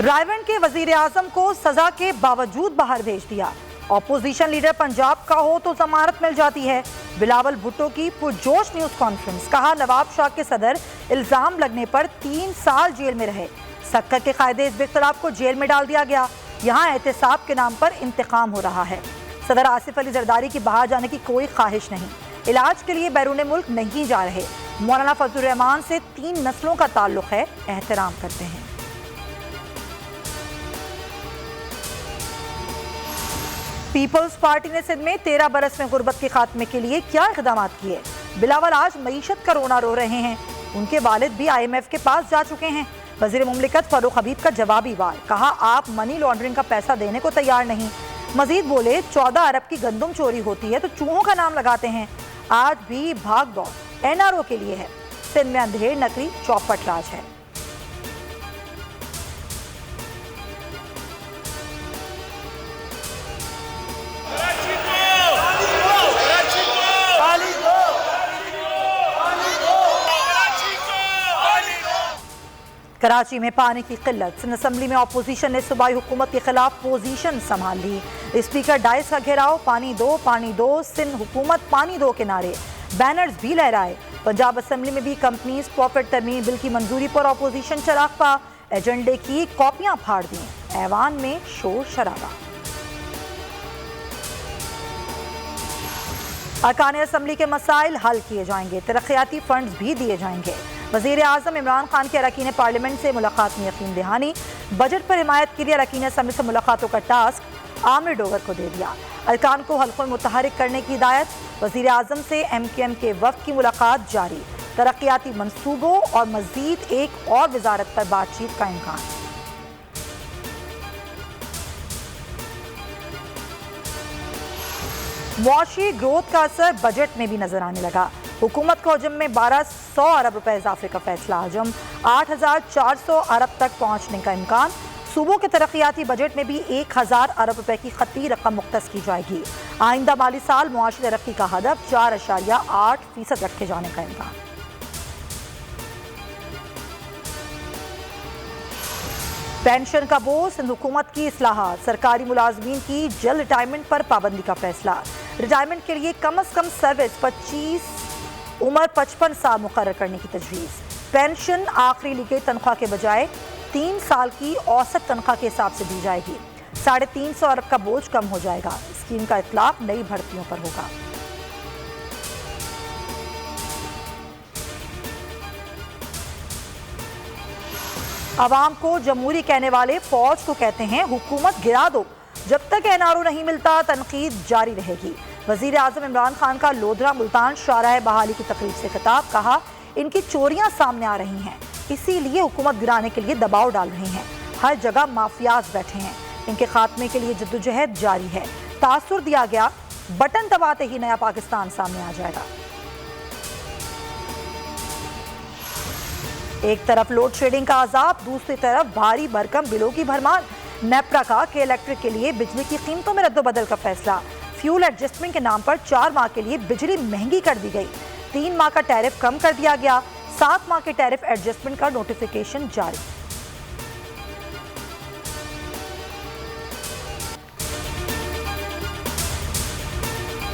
रायवंड के वजीर आजम को सजा के बावजूद बाहर भेज दिया। ऑपोजिशन लीडर पंजाब का हो तो जमानत मिल जाती है। बिलावल भुट्टो की पुरजोश न्यूज कॉन्फ्रेंस, कहा नवाब शाह के सदर इल्जाम लगने पर 3 साल जेल में रहे। सक्कर के कायदे इस इख्तलाफ को जेल में डाल दिया गया। यहाँ एहतसाब के नाम पर इंतकाम हो रहा है। सदर आसिफ अली जरदारी की बाहर जाने की कोई ख्वाहिश नहीं, इलाज के लिए बैरून मुल्क नहीं जा रहे। मौलाना फजलुर रहमान से 3 नस्लों का ताल्लुक है, एहतराम करते हैं। पीपल्स पार्टी ने सिंध में 13 बरस में गुर्बत के खात्मे के लिए क्या इक़दाम किए। बिलावल आज मईशत का रोना रो रहे हैं। उनके वालिद भी IMF के पास जा चुके हैं। वज़ीर मुमलिकत फारूक हबीब का जवाबी वार, कहा आप मनी लॉन्ड्रिंग का पैसा देने को तैयार नहीं। मजीद बोले 14 अरब की गंदम चोरी होती है तो चूहों का नाम लगाते हैं। आज भी भाग दौड़ NRO के लिए है। सिंध में अंधेर नकली चौपट राज है। कराची में पानी की किल्लत। सिंध असम्बली में अपोजिशन ने सूबाई हुकूमत के खिलाफ पोजीशन संभाल ली। स्पीकर डाइस का घेराव, पानी दो, सिंध हुकूमत पानी दो के नारे, बैनर्स भी लहराए। पंजाब असम्बली में भी कंपनीज प्रॉफिट तरमीम बिल की मंजूरी पर अपोजिशन चरागपा, एजेंडे की कॉपियां फाड़ दी। ऐवान में शोर शराबा। अरकान असम्बली के मसाइल हल किए जाएंगे, तरक्याती फंड्स भी दिए जाएंगे। वज़ीर आज़म इमरान खान के अरकान पार्लियामेंट से मुलाकात में यकीन दहानी। बजट पर हिमायत के लिए अरकान असम्बली से मुलाकातों का टास्क आमिर डोगर को दे दिया। अरकान को हल्क़ों में मुतहरिक करने की हिदायत। वज़ीर आज़म से MQM के वफ़द की मुलाकात जारी। तरक्याती मनसूबों और मज़ीद एक और वजारत पर बातचीत का इम्कान। मुआशी ग्रोथ का असर बजट में भी नजर आने लगा। हुकूमत का हजम में 1200 अरब रुपए इजाफे का फैसला। हजम 8400 अरब तक पहुंचने का इम्कान। सूबों के तरक्याती बजट में भी 1000 अरब रुपए की खती रकम मुख्तस की जाएगी। आइंदा माली साल मुआशी तरक्की का हदफ 4.8% रखे जाने का इम्कान। पेंशन का बोझ, सिंध हुकूमत की इस्लाहात। सरकारी मुलाजमीन की जल्द रिटायरमेंट पर पाबंदी का फैसला। रिटायरमेंट के लिए कम अज कम सर्विस उम्र 55 साल मुकर्रर करने की तजवीज़। पेंशन आखिरी ली गई तनख्वाह के बजाय 3 साल की औसत तनख्वाह के हिसाब से दी जाएगी। 350 अरब का बोझ कम हो जाएगा। स्कीम का इतलाक नई भर्तियों पर होगा। अवाम को जमहूरी कहने वाले फौज को कहते हैं हुकूमत गिरा दो। जब तक NRO नहीं मिलता तनकीद जारी रहेगी। वजीर आजम इमरान खान का लोधरा मुल्तान शाहराह बहाली की तकरीब से खिताब, कहा इनकी चोरियां सामने आ रही हैं, इसीलिए हुकूमत गिराने के लिए दबाव डाल रहे हैं। हर जगह माफियाज बैठे हैं, इनके खात्मे के लिए जद्दोजहद जारी है। तासुर दिया गया, बटन दबाते ही नया पाकिस्तान सामने आ जाएगा। एक तरफ लोड शेडिंग का अजाब, दूसरी तरफ भारी भरकम बिलों की भरमार। नेपरा का के इलेक्ट्रिक के लिए बिजली की कीमतों में रद्दोबदल का फैसला। फ्यूल एडजस्टमेंट के नाम पर 4 माह के लिए बिजली महंगी कर दी गई। 3 माह का टैरिफ कम कर दिया गया। 7 माह के टैरिफ एडजस्टमेंट का नोटिफिकेशन जारी।